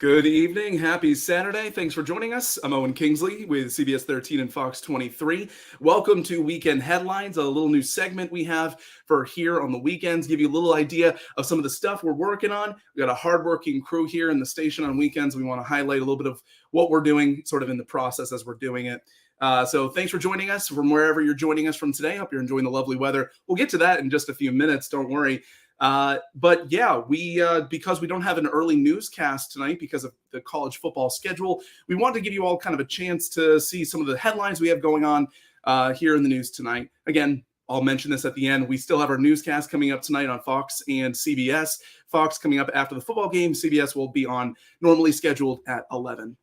Good evening. Happy Saturday. Thanks for joining us. I'm Owen Kingsley with CBS 13 and Fox 23. Welcome to Weekend Headlines, a little new segment we have for here on the weekends, give you a little idea of some of the stuff we're working on. We've got a hardworking crew here in the station on weekends. We want to highlight a little bit of what we're doing sort of in the process as we're doing it. So thanks for joining us from wherever you're joining us from today. Hope you're enjoying the lovely weather. We'll get to that in just a few minutes. Don't worry. But yeah, because we don't have an early newscast tonight because of the college football schedule, we want to give you all kind of a chance to see some of the headlines we have going on here in the news tonight. Again, I'll mention this at the end. We still have our newscast coming up tonight on Fox and CBS. Fox coming up after the football game. CBS will be on normally scheduled at 11.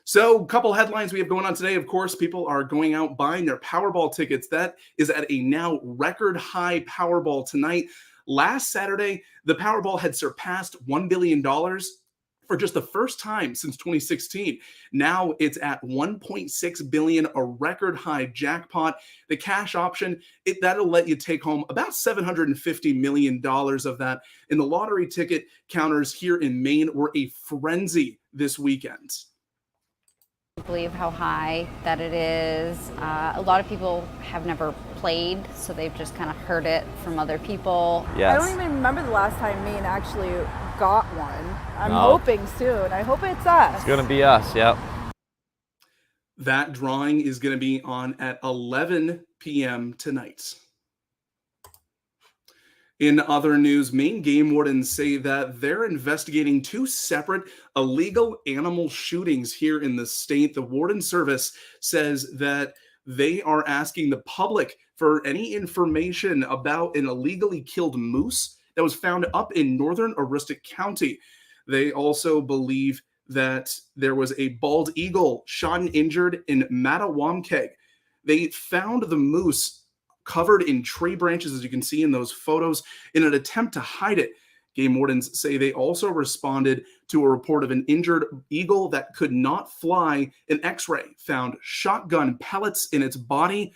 So a couple headlines we have going on today. Of course, people are going out buying their Powerball tickets. That is at a now record high Powerball tonight. Last Saturday, the Powerball had surpassed $1 billion for just the first time since 2016. Now it's at $1.6 billion, a record high jackpot. The cash option, that'll let you take home about $750 million of that. And the lottery ticket counters here in Maine were a frenzy this weekend. Believe how high that it is. A lot of people have never played, so they've just kind of heard it from other people. Yes. I don't even remember the last time Maine actually got one. I'm hoping soon. I hope it's us. It's going to be us, yep. That drawing is going to be on at 11 p.m. tonight. In other news, Maine game wardens say that they're investigating two separate illegal animal shootings here in the state. The warden service says that they are asking the public for any information about an illegally killed moose that was found up in northern Aroostook County. They also believe that there was a bald eagle shot and injured in Mattawamkeag. They found the moose covered in tree branches, as you can see in those photos, in an attempt to hide it. Game wardens say they also responded to a report of an injured eagle that could not fly. An x-ray found shotgun pellets in its body.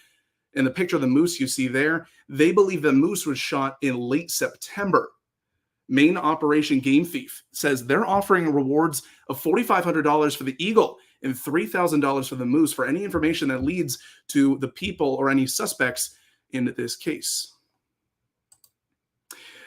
In the picture of the moose you see there, they believe the moose was shot in late September. Maine Operation Game Thief says they're offering rewards of $4,500 for the eagle and $3,000 for the moose for any information that leads to the people or any suspects in this case.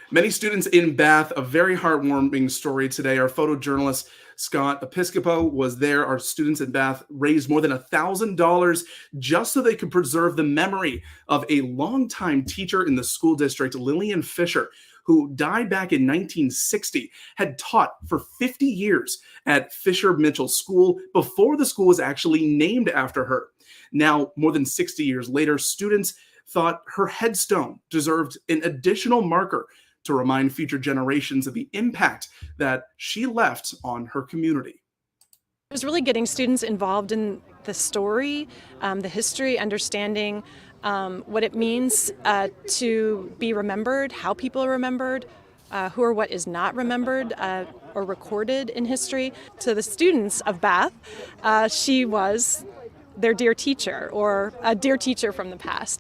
Many students in Bath, a very heartwarming story today. Our photojournalist Scott Episcopo was there. Our students in Bath raised more than $1,000 just so they could preserve the memory of a longtime teacher in the school district, Lillian Fisher, who died back in 1960, had taught for 50 years at Fisher Mitchell School before the school was actually named after her. Now, more than 60 years later, students thought her headstone deserved an additional marker to remind future generations of the impact that she left on her community. It was really getting students involved in the story, the history, understanding what it means to be remembered, how people are remembered, who or what is not remembered or recorded in history. To the students of Bath, she was their dear teacher, or a dear teacher from the past.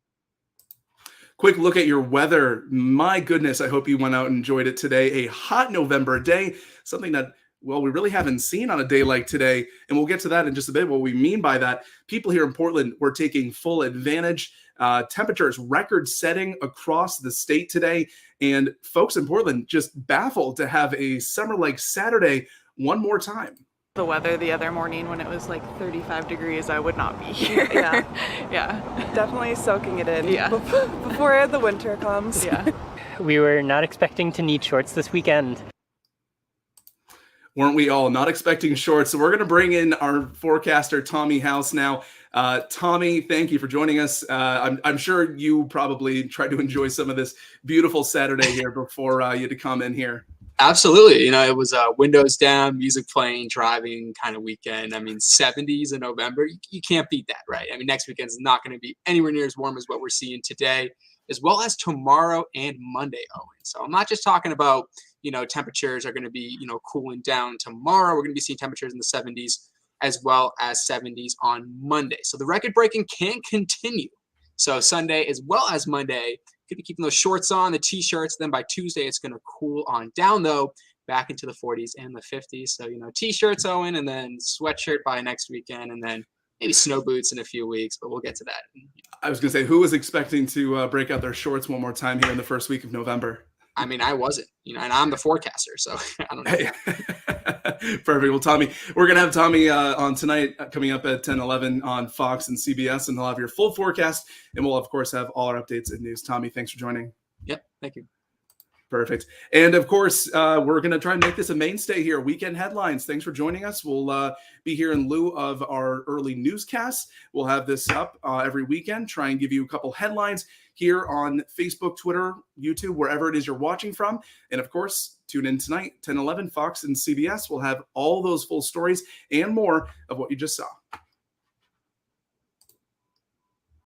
Quick look at your weather. My goodness, I hope you went out and enjoyed it today. A hot November day, something that, well, we really haven't seen on a day like today. And we'll get to that in just a bit, what we mean by that. People here in Portland were taking full advantage. Temperatures record-setting across the state today. And folks in Portland just baffled to have a summer-like Saturday one more time. The weather the other morning when it was like 35 degrees, I would not be here. Yeah. Yeah. Definitely soaking it in Yeah. before the winter comes. Yeah. We were not expecting to need shorts this weekend. Weren't we all? Not expecting shorts. So we're going to bring in our forecaster, Tommy House, now. Tommy, thank you for joining us. I'm sure you probably tried to enjoy some of this beautiful Saturday here before you had to come in here. Absolutely. It was windows down, music playing, driving kind of weekend. I mean, 70s in November, you can't beat that, right? I mean, next weekend is not going to be anywhere near as warm as what we're seeing today, as well as tomorrow and Monday, Owen. So I'm not just talking about, temperatures are going to be, cooling down tomorrow. We're going to be seeing temperatures in the 70s as well as 70s on Monday. So the record breaking can continue. So Sunday as well as Monday, could be keeping those shorts on, the t-shirts. Then by Tuesday, it's going to cool on down, though, back into the 40s and the 50s. So, t-shirts, Owen, and then sweatshirt by next weekend, and then maybe snow boots in a few weeks, but we'll get to that. I was going to say, who was expecting to break out their shorts one more time here in the first week of November? I mean, I wasn't, and I'm the forecaster, so I don't know. Hey. Perfect. Well, Tommy, we're going to have Tommy on tonight coming up at 10:11 on Fox and CBS, and he'll have your full forecast, and we'll, of course, have all our updates and news. Tommy, thanks for joining. Yep. Thank you. Perfect. And of course, we're going to try and make this a mainstay here. Weekend Headlines. Thanks for joining us. We'll be here in lieu of our early newscasts. We'll have this up every weekend, try and give you a couple headlines here on Facebook, Twitter, YouTube, wherever it is you're watching from. And of course, tune in tonight, 10:11, Fox and CBS. We'll have all those full stories and more of what you just saw.